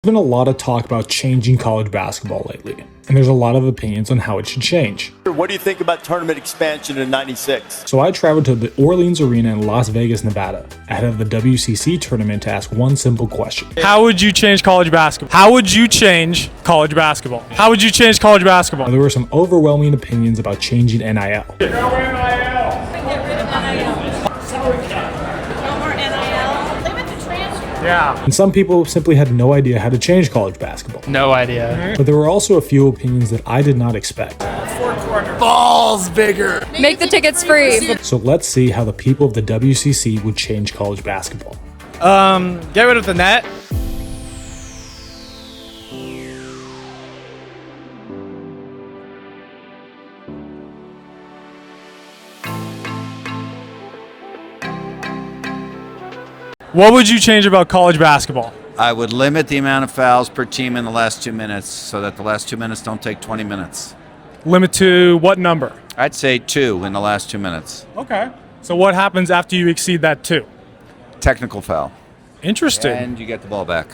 There's been a lot of talk about changing college basketball lately, and there's a lot of opinions on how it should change. What do you think about tournament expansion in '96? So I traveled to the Orleans Arena in Las Vegas, Nevada, ahead of the WCC Tournament to ask one simple question. How would you change college basketball? How would you change college basketball? How would you change college basketball? There were some overwhelming opinions about changing NIL. Yeah. And some people simply had no idea how to change college basketball. No idea. But there were also a few opinions that I did not expect. Balls bigger. Make the tickets free. So let's see how the people of the WCC would change college basketball. Get rid of the net. What would you change about college basketball? I would limit the amount of fouls per team in the last 2 minutes so that the last 2 minutes don't take 20 minutes. Limit to what number? I'd say 2 in the last 2 minutes. Okay. So what happens after you exceed that 2? Technical foul. Interesting. And you get the ball back.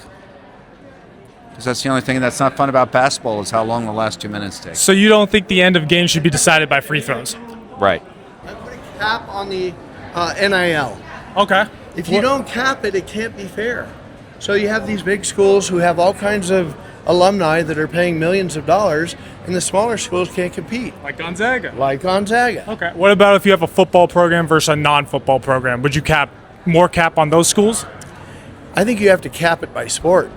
Because that's the only thing that's not fun about basketball is how long the last 2 minutes take. So you don't think the end of games should be decided by free throws? Right. I put a cap on the NIL. Okay. If you don't cap it, it can't be fair. So you have these big schools who have all kinds of alumni that are paying millions of dollars, and the smaller schools can't compete. Like Gonzaga. Like Gonzaga. Okay. What about if you have a football program versus a non-football program? Would you cap on those schools? I think you have to cap it by sport,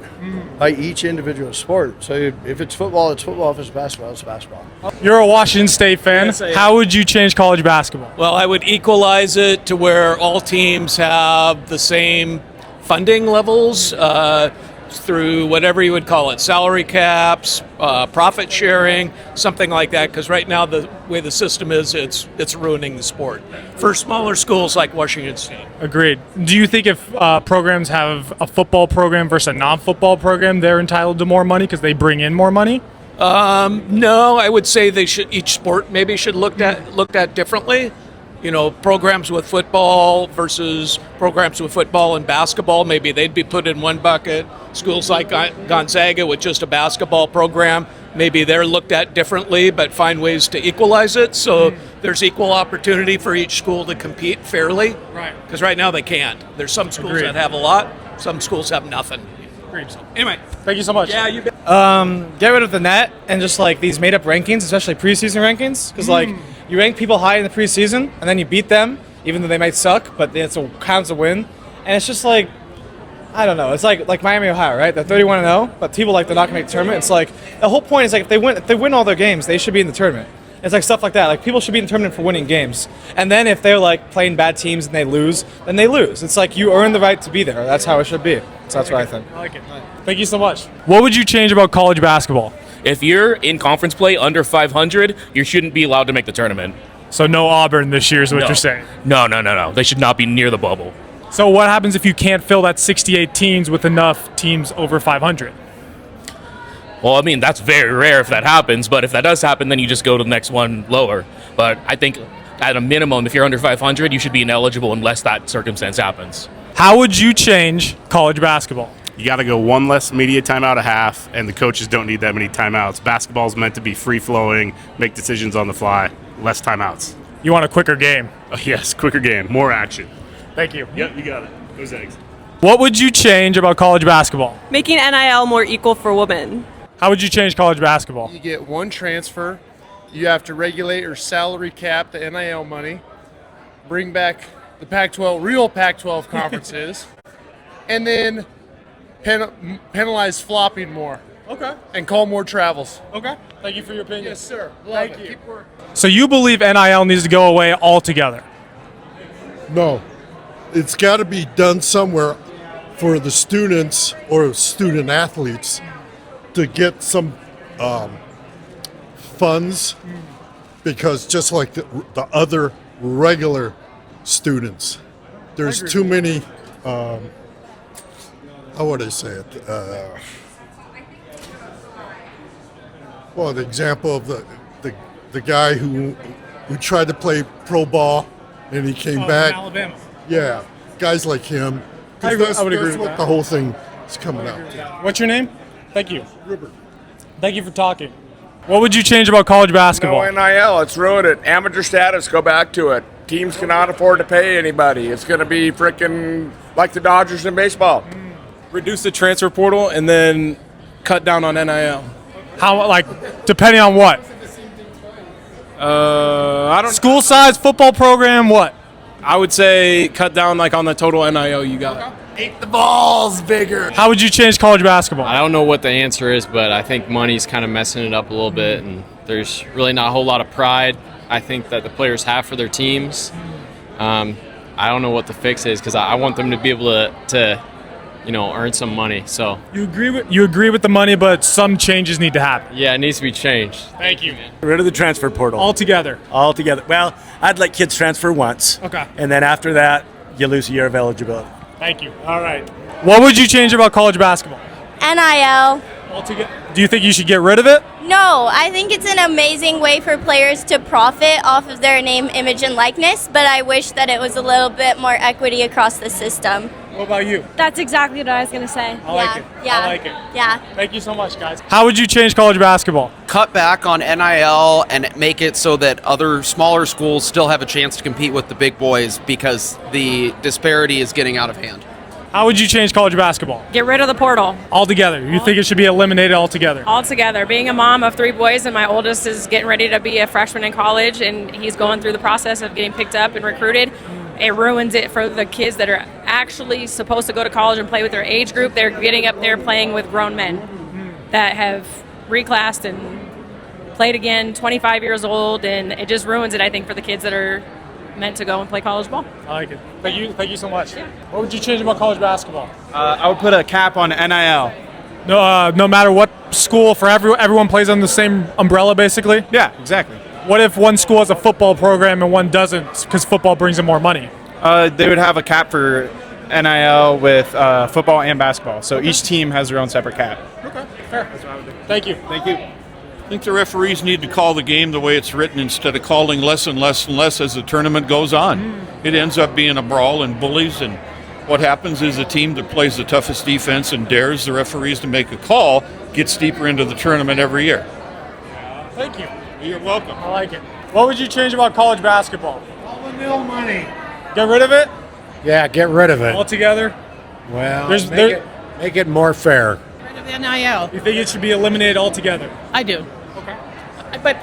by each individual sport. So if it's football, it's football. If it's basketball, it's basketball. You're a Washington State fan. Yes, I am. How would you change college basketball? Well, I would equalize it to where all teams have the same funding levels through whatever you would call it, salary caps, profit sharing, something like that. Because right now the way the system is, it's ruining the sport for smaller schools like Washington State. Agreed. Do you think if programs have a football program versus a non-football program, they're entitled to more money because they bring in more money? No, I would say they should. Each sport maybe should looked at differently. You know, programs with football versus programs with football and basketball, maybe they'd be put in one bucket. Schools like Gonzaga with just a basketball program, maybe they're looked at differently, but find ways to equalize it so there's equal opportunity for each school to compete fairly. Right. Because right now they can't. There's some schools Agreed. that have a lot, some schools have nothing. Agreed. So, anyway. Thank you so much. Yeah, you bet. Get rid of the net and just like these made up rankings, especially preseason rankings, because like you rank people high in the preseason and then you beat them, even though they might suck, but it's a counts a win, and it's just like I don't know. It's like Miami, Ohio, right? They're 31-0, but people like they're not gonna make the tournament. It's like the whole point is like if they win all their games, they should be in the tournament. It's like stuff like that. Like people should be in the tournament for winning games, and then if they're like playing bad teams and they lose, then they lose. It's like you earn the right to be there. That's how it should be. So that's what I think. I like it. Thank you so much. What would you change about college basketball? If you're in conference play under 500, you shouldn't be allowed to make the tournament. So no Auburn this year is what you're saying. No. They should not be near the bubble. So what happens if you can't fill that 68 teams with enough teams over 500? Well, I mean, that's very rare if that happens, but if that does happen, then you just go to the next one lower. But I think at a minimum, if you're under 500, you should be ineligible unless that circumstance happens. How would you change college basketball? You got to go one less media timeout a half, and the coaches don't need that many timeouts. Basketball is meant to be free-flowing, make decisions on the fly, less timeouts. You want a quicker game? Yes, quicker game, more action. Thank you. Yep, you got it. Those eggs. What would you change about college basketball? Making NIL more equal for women. How would you change college basketball? You get one transfer. You have to regulate or salary cap the NIL money. Bring back the Pac-12, real Pac-12 conferences. And then penalize flopping more. Okay. And call more travels. Okay. Thank you for your opinion. Yes, sir. Thank you. Keep working. So you believe NIL needs to go away altogether? No. It's got to be done somewhere for the students or student athletes to get some funds, because just like the other regular students, there's too many, how would I say it? Well, the example of the guy who tried to play pro ball and he came back. Alabama. Yeah, guys like him. 'Cause I would agree that's with what that. the whole thing It's coming out. What's your name? Thank you. Thank you for talking. What would you change about college basketball? No NIL, it's ruined it. Amateur status, go back to it. Teams cannot afford to pay anybody. It's going to be freaking like the Dodgers in baseball. Reduce the transfer portal and then cut down on NIL. How, like, depending on what? I don't. School size, football program, what? I would say cut down like on the total NIL you got. Make the balls bigger. How would you change college basketball? I don't know what the answer is, but I think money's kind of messing it up a little bit, and there's really not a whole lot of pride I think that the players have for their teams. I don't know what the fix is because I want them to be able to earn some money. So you agree with the money, but some changes need to happen. Yeah, it needs to be changed. Thank you, man. Get rid of the transfer portal. Altogether. Well, I'd let kids transfer once. Okay. And then after that, you lose a year of eligibility. Thank you. All right. What would you change about college basketball? NIL. Altogether. Do you think you should get rid of it? No, I think it's an amazing way for players to profit off of their name, image, and likeness, but I wish that it was a little bit more equity across the system. What about you? That's exactly what I was going to say. I like it. Yeah. I like it. Yeah. Thank you so much, guys. How would you change college basketball? Cut back on NIL and make it so that other smaller schools still have a chance to compete with the big boys because the disparity is getting out of hand. How would you change college basketball? Get rid of the portal Altogether. You think it should be eliminated altogether? altogether. Being a mom of 3 boys, and my oldest is getting ready to be a freshman in college, and he's going through the process of getting picked up and recruited. It ruins it for the kids that are actually supposed to go to college and play with their age group. They're getting up there playing with grown men that have reclassed and played again, 25 years old, and it just ruins it, I think, for the kids that are meant to go and play college ball. I like it. Thank you so much. Yeah. What would you change about college basketball? I would put a cap on NIL. No matter what school, for everyone plays on the same umbrella, basically? Yeah, exactly. What if one school has a football program and one doesn't because football brings them more money? They would have a cap for NIL with football and basketball. So each team has their own separate cap. Okay, fair. That's what I would do. Thank you. Thank you. I think the referees need to call the game the way it's written instead of calling less and less and less as the tournament goes on. It ends up being a brawl and bullies, and what happens is the team that plays the toughest defense and dares the referees to make a call gets deeper into the tournament every year. Thank you. You're welcome. I like it. What would you change about college basketball? All the nil money. Get rid of it? Yeah, get rid of it. Altogether? Well, make it more fair. Rid of NIL. You think it should be eliminated altogether? I do. Okay. But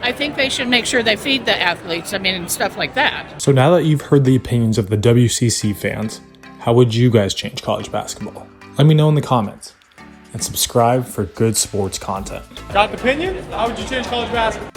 I think they should make sure they feed the athletes, and stuff like that. So now that you've heard the opinions of the WCC fans, how would you guys change college basketball? Let me know in the comments. And subscribe for good sports content. Got an opinion? How would you change college basketball?